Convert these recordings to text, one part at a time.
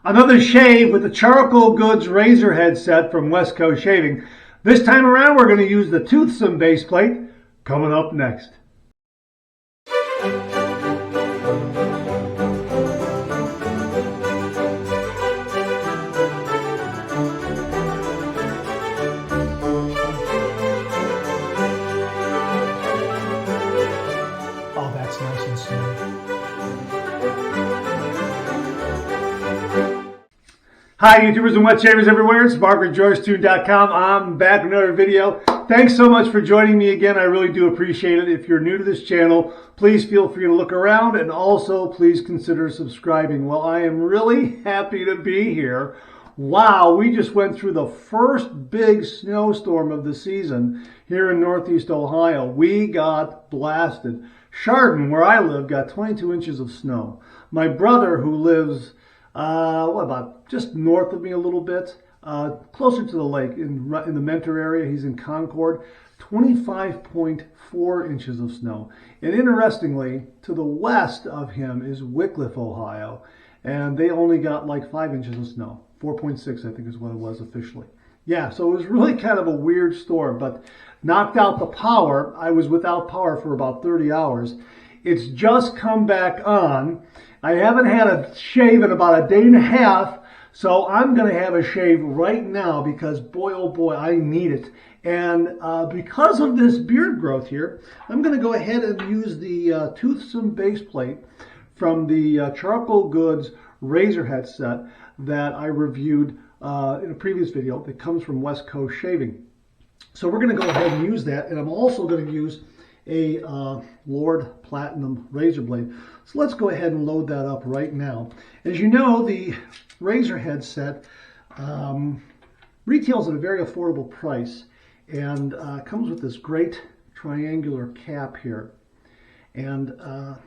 Another shave with the Charcoal Goods razor head set from West Coast Shaving. This time around we're going to use the Toothsome base plate. Coming up next. Oh, that's nice and smooth. Hi YouTubers and wet shavers everywhere, it's Mark with JoyceTune.com. I'm back with another video. Thanks so much for joining me again. I really do appreciate it. If you're new to this channel, please feel free to look around and also please consider subscribing. Well, I am really happy to be here. Wow, we just went through the first big snowstorm of the season here in Northeast Ohio. We got blasted. Chardon, where I live, got 22 inches of snow. My brother, who lives about just north of me a little bit, closer to the lake in the Mentor area. He's in Concord, 25.4 inches of snow. And interestingly, to the west of him is Wickliffe, Ohio, and they only got like 5 inches of snow. 4.6, I think is what it was officially. Yeah, so it was really kind of a weird storm, but knocked out the power. I was without power for about 30 hours. It's just come back on. I haven't had a shave in about a day and a half, so I'm going to have a shave right now because boy, oh boy, I need it. And because of this beard growth here, I'm going to go ahead and use the Toothsome base plate from the Charcoal Goods razor head set that I reviewed in a previous video that comes from West Coast Shaving. So we're going to go ahead and use that, and I'm also going to use a Lord Platinum razor blade. So let's go ahead and load that up right now. As you know, the razor head set retails at a very affordable price and comes with this great triangular cap here. And I'm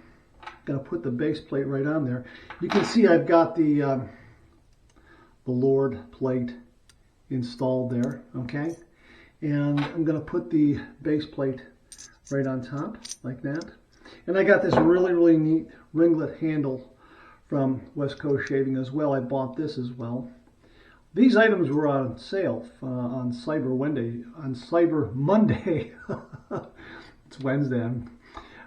going to put the base plate right on there. You can see I've got the Lord plate installed there, okay? And I'm going to put the base plate right on top, like that. And I got this really, really neat ringlet handle from West Coast Shaving as well. I bought this as well. These items were on sale on Cyber Monday. It's Wednesday.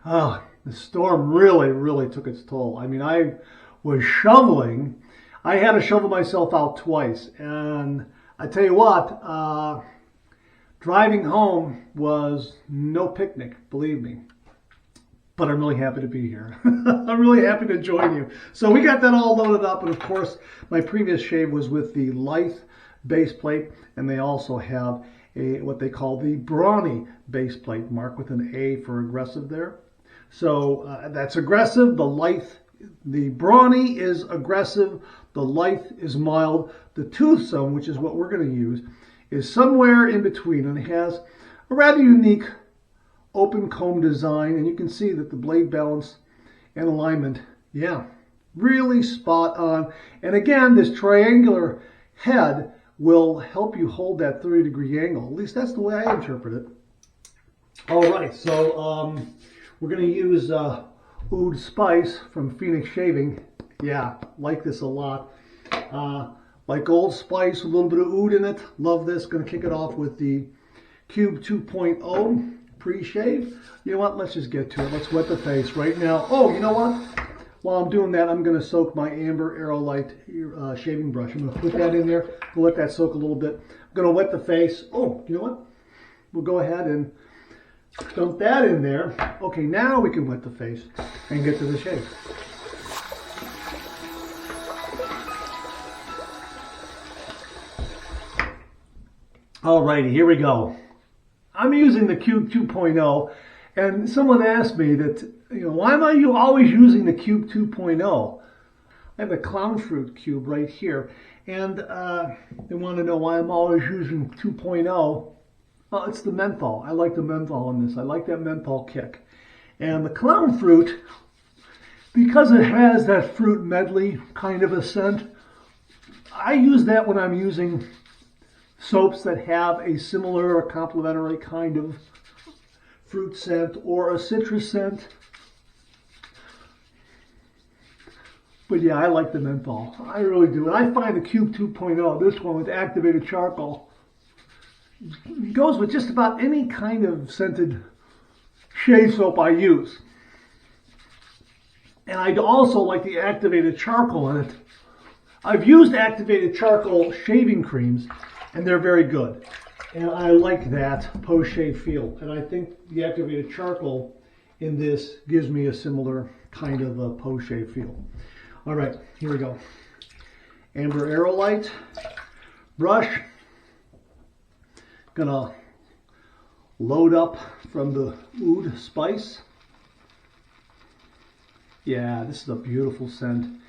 Oh, the storm really, really took its toll. I mean, I was shoveling. I had to shovel myself out twice. And I tell you what, driving home was no picnic, believe me. But I'm really happy to be here. I'm really happy to join you. So we got that all loaded up. And of course, my previous shave was with the Lithe base plate. And they also have what they call the Brawny base plate, marked with an A for aggressive there. So that's aggressive. The Brawny is aggressive. The Lithe is mild. The Toothsome, which is what we're going to use, is somewhere in between, and it has a rather unique open comb design, and you can see that the blade balance and alignment, yeah, really spot on. And again, this triangular head will help you hold that 30-degree angle. At least that's the way I interpret it. All right, so we're going to use Oud Spice from Phoenix Shaving. Yeah, like this a lot. Like Old Spice with a little bit of oud in it. Love this. Going to kick it off with the Cube 2.0 pre-shave. You know what? Let's just get to it. Let's wet the face right now. Oh, you know what? While I'm doing that, I'm going to soak my Amber Aerolite shaving brush. I'm going to put that in there. We'll let that soak a little bit. I'm going to wet the face. Oh, you know what? We'll go ahead and dump that in there. Okay, now we can wet the face and get to the shave. Alrighty, here we go. I'm using the Cube 2.0, and someone asked me that, why am I always using the Cube 2.0? I have a clown fruit cube right here, and they want to know why I'm always using 2.0. Well, it's the menthol. I like the menthol in this. I like that menthol kick. And the clown fruit, because it has that fruit medley kind of a scent, I use that when I'm using soaps that have a similar or complementary kind of fruit scent or a citrus scent. But yeah, I like the menthol. I really do. And I find the Cube 2.0, this one with activated charcoal, goes with just about any kind of scented shave soap I use. And I also like the activated charcoal in it. I've used activated charcoal shaving creams, and they're very good. And I like that post-shave feel. And I think the activated charcoal in this gives me a similar kind of a post-shave feel. All right, here we go. Amber Aerolite brush. Gonna load up from the oud spice. Yeah, this is a beautiful scent.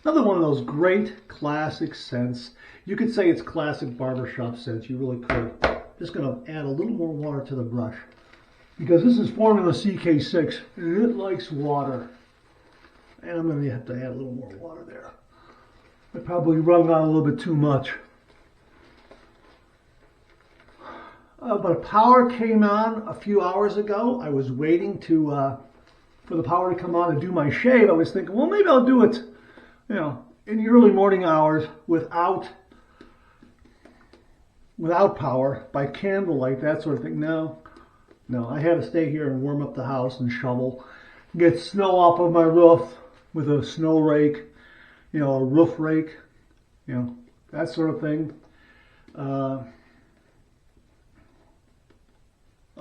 Another one of those great classic scents. You could say it's classic barbershop scents. You really could. Just gonna add a little more water to the brush, because this is formula CK6 and it likes water. And I'm going to have to add a little more water there. I probably wrung on a little bit too much. But power came on a few hours ago. I was waiting for the power to come on and do my shave. I was thinking, well, maybe I'll do it, in the early morning hours without power, by candlelight, that sort of thing. No, I had to stay here and warm up the house and shovel, get snow off of my roof with a snow rake, a roof rake, that sort of thing.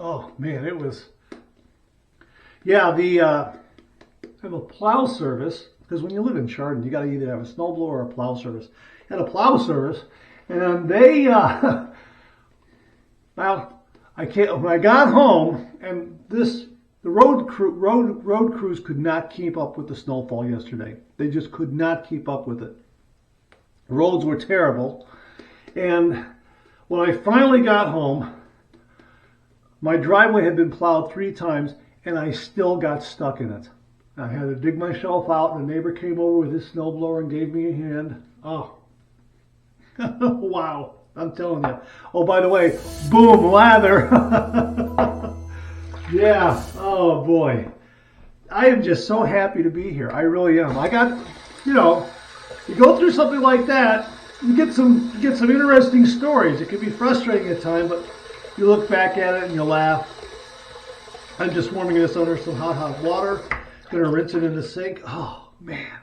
Oh man, it was, yeah, I have a plow service, because when you live in Chardon, you got to either have a snowblower or a plow service. I had a plow service, and they, well, when I got home, and the road crews could not keep up with the snowfall yesterday. They just could not keep up with it. The roads were terrible. And when I finally got home, my driveway had been plowed 3 times, and I still got stuck in it. I had to dig myself out, and the neighbor came over with his snowblower and gave me a hand. Oh, wow. I'm telling you. Oh, by the way, boom, lather. Yeah. Oh, boy. I am just so happy to be here. I really am. I got, you go through something like that, you get some interesting stories. It can be frustrating at times, but you look back at it and you laugh. I'm just warming this under some hot water. Going to rinse it in the sink. Oh, man.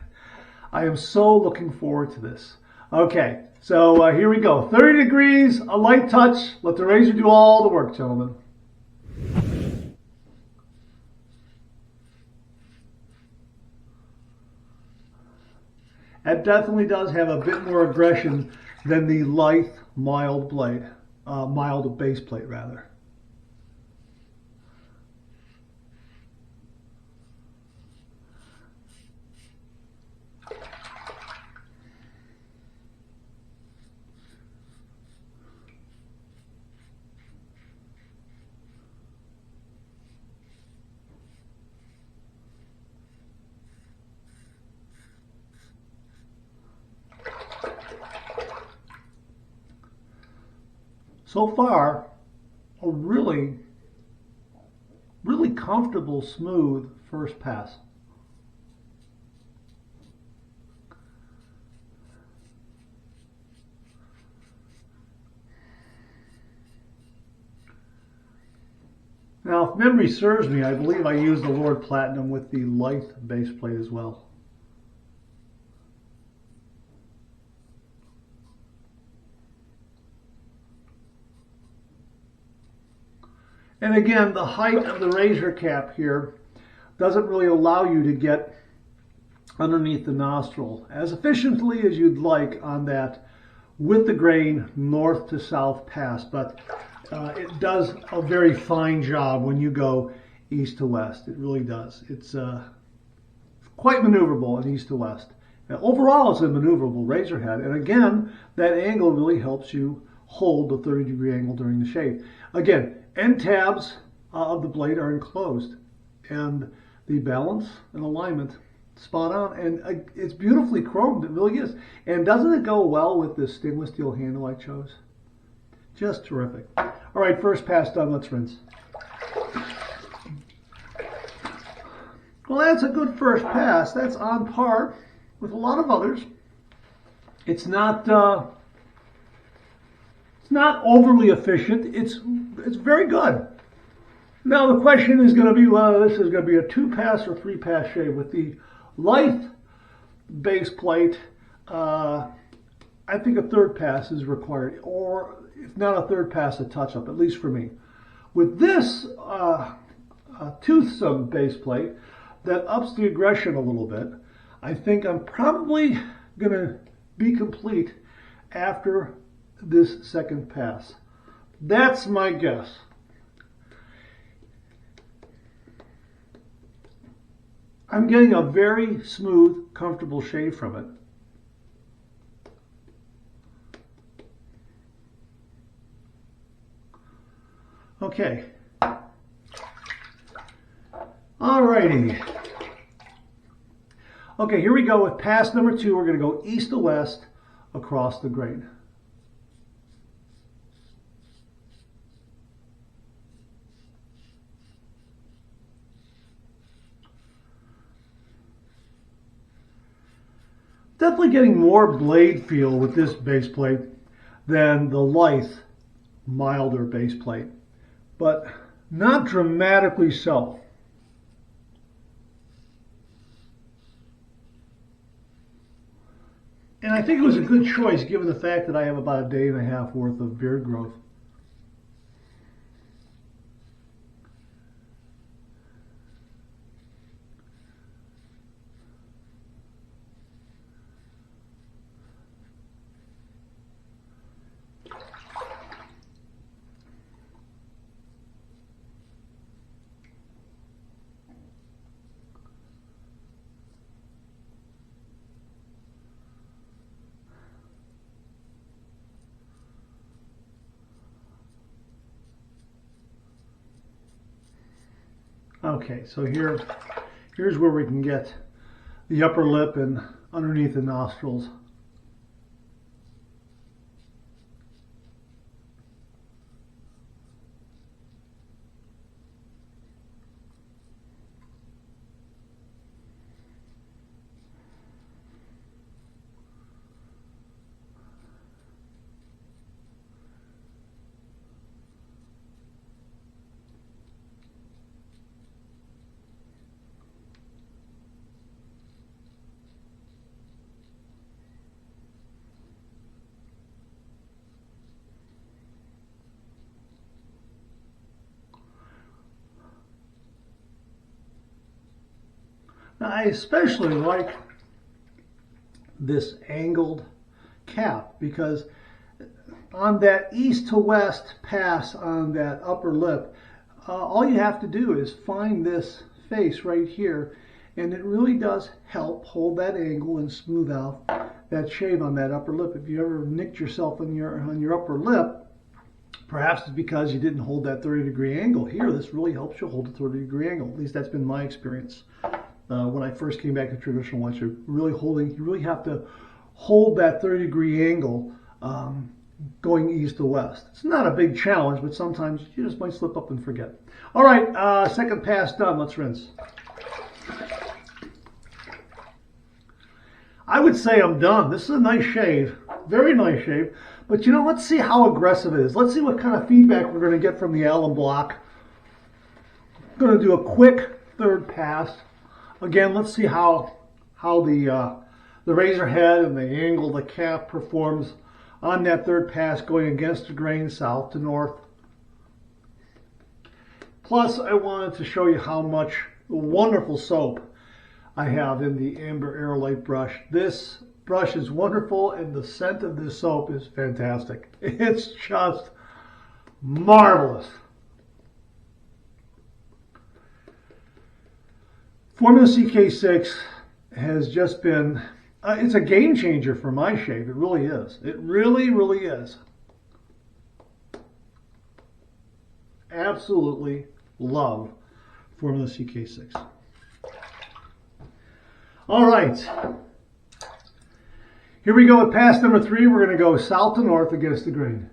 I am so looking forward to this. Okay, so here we go. 30 degrees, a light touch. Let the razor do all the work, gentlemen. It definitely does have a bit more aggression than the lithe, mild blade. Mild base plate, rather. So far, a really, really comfortable, smooth first pass. Now, if memory serves me, I believe I used the Lord Platinum with the lithe base plate as well. And again, the height of the razor cap here doesn't really allow you to get underneath the nostril as efficiently as you'd like on that with the grain north to south pass, but it does a very fine job when you go east to west. It really does. It's quite maneuverable in east to west. Now, overall, it's a maneuverable razor head, and again, that angle really helps you hold the 30-degree angle during the shave. Again, end tabs of the blade are enclosed, and the balance and alignment spot on, and it's beautifully chromed. It really is. And doesn't it go well with this stainless steel handle I chose? Just terrific. All right, first pass done. Let's rinse. Well, that's a good first pass. That's on par with a lot of others. It's not overly efficient. It's very good. Now the question is going to be, well, this is going to be a 2-pass or 3-pass shave. With the Lithe base plate, I think a 3rd pass is required, or if not a 3rd pass, a touch-up, at least for me. With this Toothsome base plate, that ups the aggression a little bit, I think I'm probably going to be complete after this 2nd pass. That's my guess. I'm getting a very smooth, comfortable shave from it. Okay. Alrighty. Okay, here we go with pass number 2. We're going to go east to west across the grain. Definitely getting more blade feel with this base plate than the Lithe milder base plate, but not dramatically so. And I think it was a good choice given the fact that I have about a day and a half worth of beard growth. Okay, so here's where we can get the upper lip and underneath the nostrils. Now, I especially like this angled cap because on that east to west pass on that upper lip, all you have to do is find this face right here, and it really does help hold that angle and smooth out that shave on that upper lip. If you ever nicked yourself on your upper lip, perhaps it's because you didn't hold that 30-degree angle. Here, this really helps you hold a 30-degree angle. At least that's been my experience. When I first came back to traditional whites, you really have to hold that 30-degree angle going east to west. It's not a big challenge, but sometimes you just might slip up and forget. All right, second pass done. Let's rinse. I would say I'm done. This is a nice shave, very nice shave. But you know, let's see how aggressive it is. Let's see what kind of feedback we're going to get from the alum block. I'm going to do a quick third pass. Again, let's see how the razor head and the angle of the cap performs on that third pass going against the grain south to north. Plus, I wanted to show you how much wonderful soap I have in the Amber Aerolite brush. This brush is wonderful, and the scent of this soap is fantastic. It's just marvelous. Formula CK6 has just been, it's a game changer for my shave. It really is. It really, really is. Absolutely love Formula CK6. All right. Here we go with pass number 3. We're going to go south to north against the grain.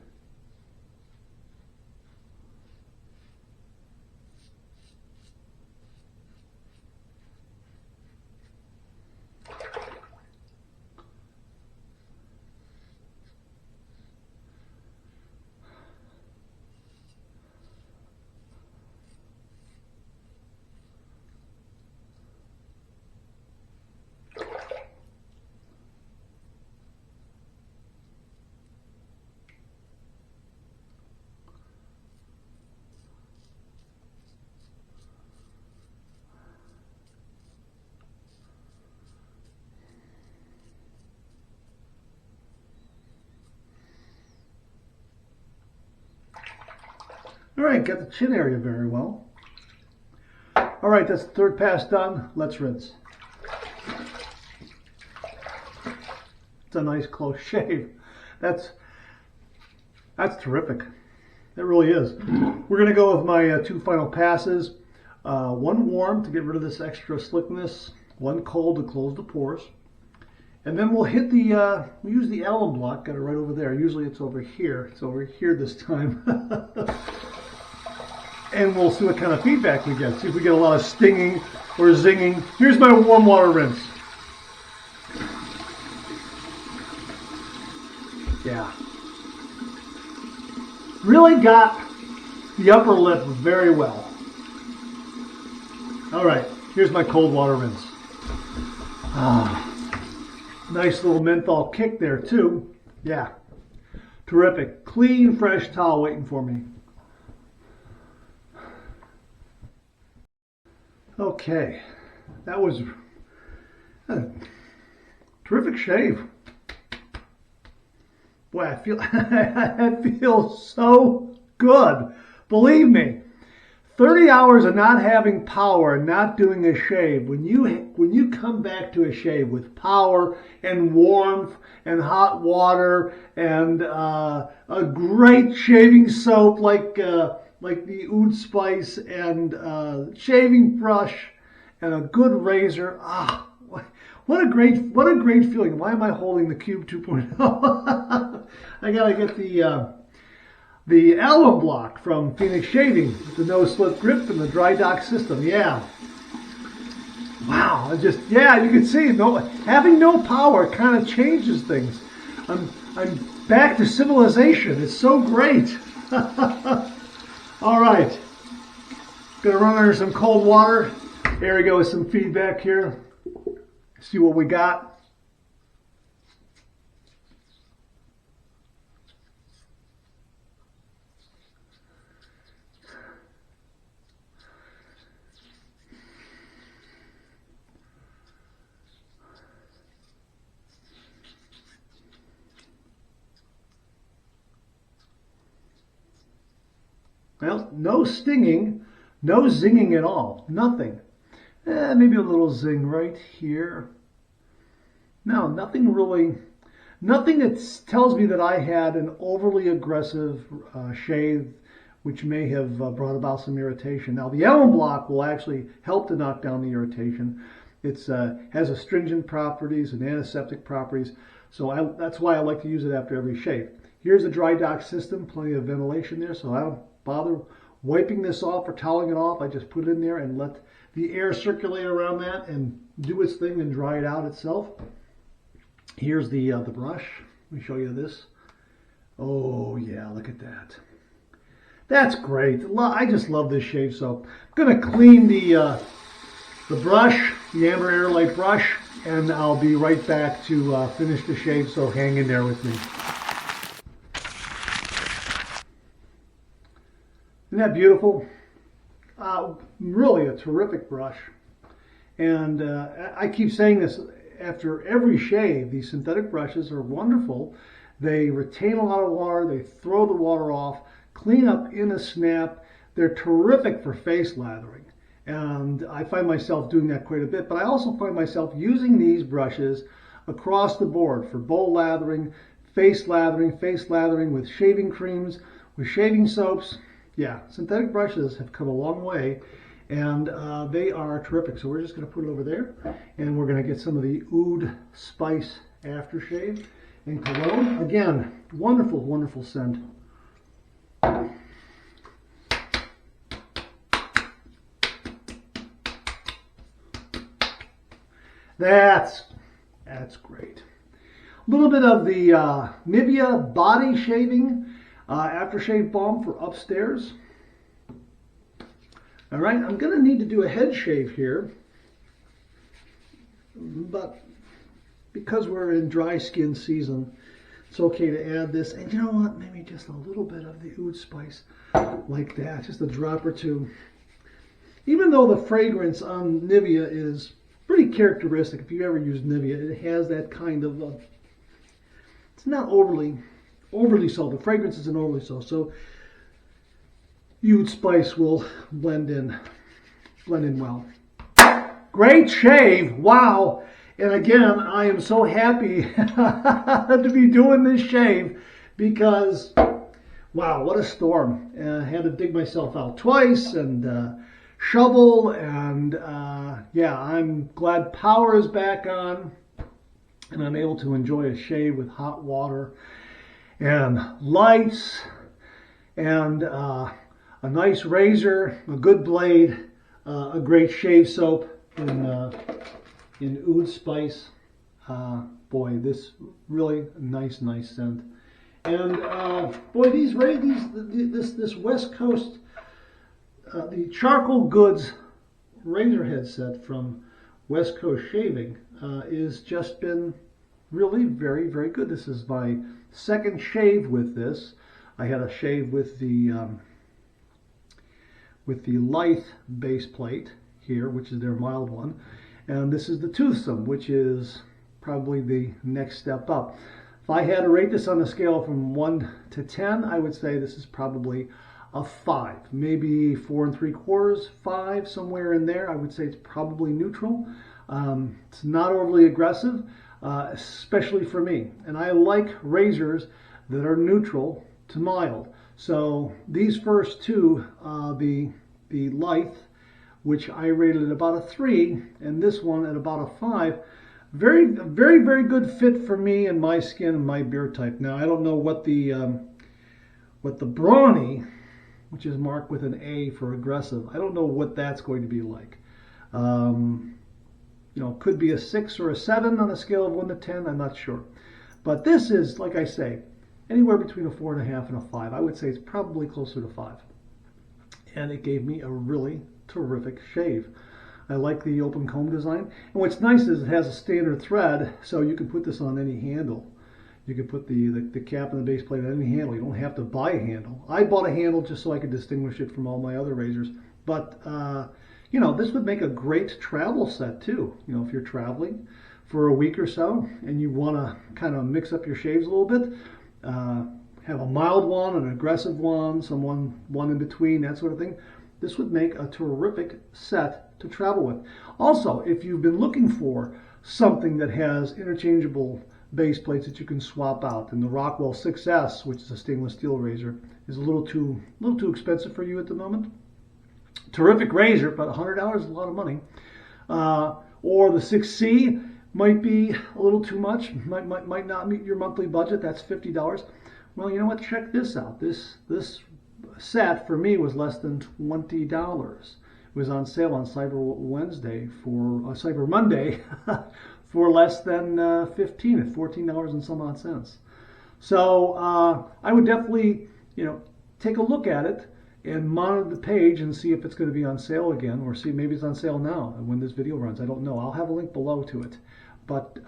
All right, got the chin area very well. All right, that's the third pass done. Let's rinse. It's a nice close shave. That's terrific. It really is. We're going to go with my two final passes. One warm to get rid of this extra slickness. One cold to close the pores. And then we'll hit the, we use the alum block. Got it right over there. Usually it's over here. It's over here this time. And we'll see what kind of feedback we get. See if we get a lot of stinging or zinging. Here's my warm water rinse. Yeah. Really got the upper lip very well. All right, here's my cold water rinse. Nice little menthol kick there too. Yeah, terrific. Clean, fresh towel waiting for me. Okay, that was a terrific shave. Boy, I feel I feel so good. Believe me, 30 hours of not having power, not doing a shave. When you come back to a shave with power and warmth and hot water and a great shaving soap like the Oud Spice and shaving brush and a good razor. What a great feeling. Why am I holding the Cube 2.0? I gotta get the alum block from Phoenix Shaving with the no slip grip and the dry dock system. Yeah. Wow. Yeah, you can see having no power kind of changes things. I'm back to civilization. It's so great. All right. Gonna run under some cold water. There we go with some feedback here. See what we got. Well, no stinging, no zinging at all, nothing. Maybe a little zing right here. No, nothing really, nothing that tells me that I had an overly aggressive shave, which may have brought about some irritation. Now, the alum block will actually help to knock down the irritation. It has astringent properties and antiseptic properties, so that's why I like to use it after every shave. Here's a dry dock system, plenty of ventilation there, so I don't bother wiping this off or toweling it off. I just put it in there and let the air circulate around that and do its thing and dry it out itself. Here's the brush. Let me show you this. Oh yeah, look at that. That's great. I just love this shave soap. I'm gonna clean the brush, the Amber Airlight brush, and I'll be right back to finish the shave, so hang in there with me. Isn't that beautiful? Really a terrific brush. And I keep saying this after every shave. These synthetic brushes are wonderful. They retain a lot of water. They throw the water off, clean up in a snap. They're terrific for face lathering. And I find myself doing that quite a bit. But I also find myself using these brushes across the board for bowl lathering, face lathering with shaving creams, with shaving soaps. Yeah, synthetic brushes have come a long way, and they are terrific. So we're just going to put it over there, and we're going to get some of the Oud Spice aftershave and cologne. Again, wonderful, wonderful scent. That's great. A little bit of the Nivea body shaving aftershave balm for upstairs. All right, I'm going to need to do a head shave here, but because we're in dry skin season, it's okay to add this. And you know what? Maybe just a little bit of the Oud Spice like that, just a drop or two. Even though the fragrance on Nivea is pretty characteristic, if you ever used Nivea, it has that kind of, it's not overly so. The fragrance isn't overly so. So Oud Spice will blend in well. Great shave, wow. And again, I am so happy to be doing this shave because, wow, what a storm. I had to dig myself out twice and shovel, and yeah, I'm glad power is back on and I'm able to enjoy a shave with hot water and lights and a nice razor, a good blade, a great shave soap in Oud Spice. Boy, this really nice scent. And boy, this West Coast, the Charcoal Goods razor head set from West Coast Shaving is just been really very good. This is my second shave with this. I had a shave with the Lithe base plate here, which is their mild one, and this is the Toothsome, which is probably the next step up. If I had to rate this on a scale from 1 to 10, I would say this is probably a 5, maybe 4 3/4, 5, somewhere in there. I would say it's probably neutral. It's not overly aggressive, especially for me. And I like razors that are neutral to mild. So these first two, the Lithe, which I rated at about a 3, and this one at about a 5, very good fit for me and my skin and my beard type. Now I don't know what the Brawny, which is marked with an A for aggressive, I don't know what that's going to be like. You know, could be a 6 or a 7 on a scale of 1 to 10, I'm not sure. But this is, like I say, anywhere between a 4.5 and a 5. I would say it's probably closer to 5. And it gave me a really terrific shave. I like the open comb design. And what's nice is it has a standard thread, so you can put this on any handle. You can put the cap and the base plate on any handle. You don't have to buy a handle. I bought a handle just so I could distinguish it from all my other razors. But, you know, this would make a great travel set too. You know, if you're traveling for a week or so and you want to kind of mix up your shaves a little bit, have a mild one, an aggressive one, one in between, that sort of thing. This would make a terrific set to travel with. Also, if you've been looking for something that has interchangeable base plates that you can swap out, and the Rockwell 6S, which is a stainless steel razor, is a little too expensive for you at the moment. Terrific razor, but $100 is a lot of money. Or the 6C might be a little too much, might not meet your monthly budget. That's $50. Well, you know what? Check this out. This set for me was less than $20. It was on sale on Cyber Monday for less than 15 at $14 and some odd cents. So I would definitely, you know, take a look at it and monitor the page and see if it's going to be on sale again, or see maybe it's on sale now when this video runs. I don't know. I'll have a link below to it. But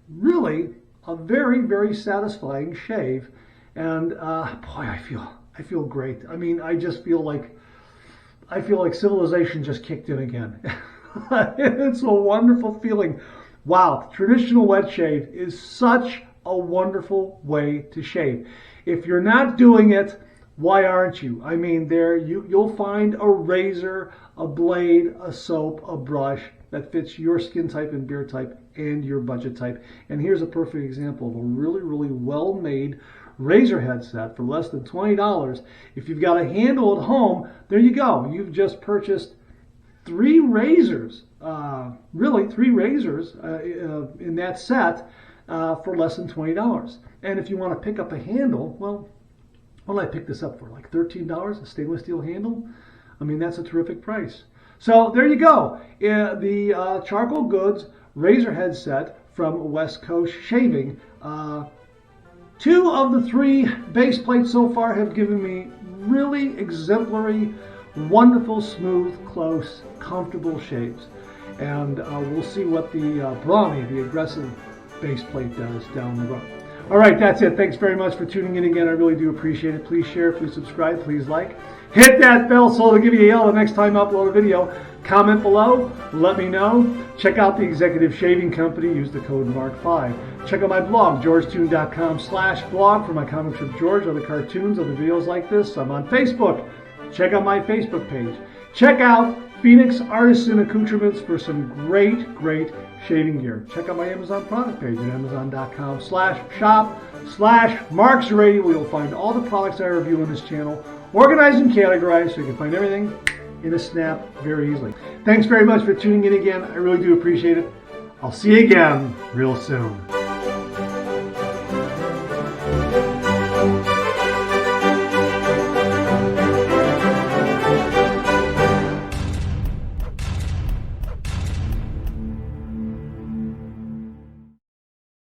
really a very satisfying shave, and boy, I feel great. I mean, I feel like civilization just kicked in again. It's a wonderful feeling. Wow, traditional wet shave is such a wonderful way to shave. If you're not doing it, why aren't you? I mean, you'll find a razor, a blade, a soap, a brush that fits your skin type and beard type and your budget type. And here's a perfect example of a really well-made razor head set for less than $20. If you've got a handle at home, there you go. You've just purchased 3 razors, really 3 razors in that set for less than $20. And if you want to pick up a handle, well, what did I pick this up for? Like $13, a stainless steel handle? I mean, that's a terrific price. So there you go. The Charcoal Goods razor head set from West Coast Shaving. 2 of the 3 base plates so far have given me really exemplary, wonderful, smooth, close, comfortable shaves. And we'll see what the Brawny, the aggressive base plate, does down the road. All right, that's it. Thanks very much for tuning in again. I really do appreciate it. Please share, please subscribe, please like. Hit that bell so it'll give you a yell the next time I upload a video. Comment below, let me know. Check out the Executive Shaving Company. Use the code MARK5. Check out my blog, georgetoon.com/blog for my comic strip George, other cartoons, other videos like this. I'm on Facebook. Check out my Facebook page. Check out Phoenix Artisan Accoutrements for some great shaving gear. Check out my Amazon product page at amazon.com/shop/marksradio, where you'll find all the products I review on this channel, organized and categorized so you can find everything in a snap very easily. Thanks very much for tuning in again. I really do appreciate it. I'll see you again real soon.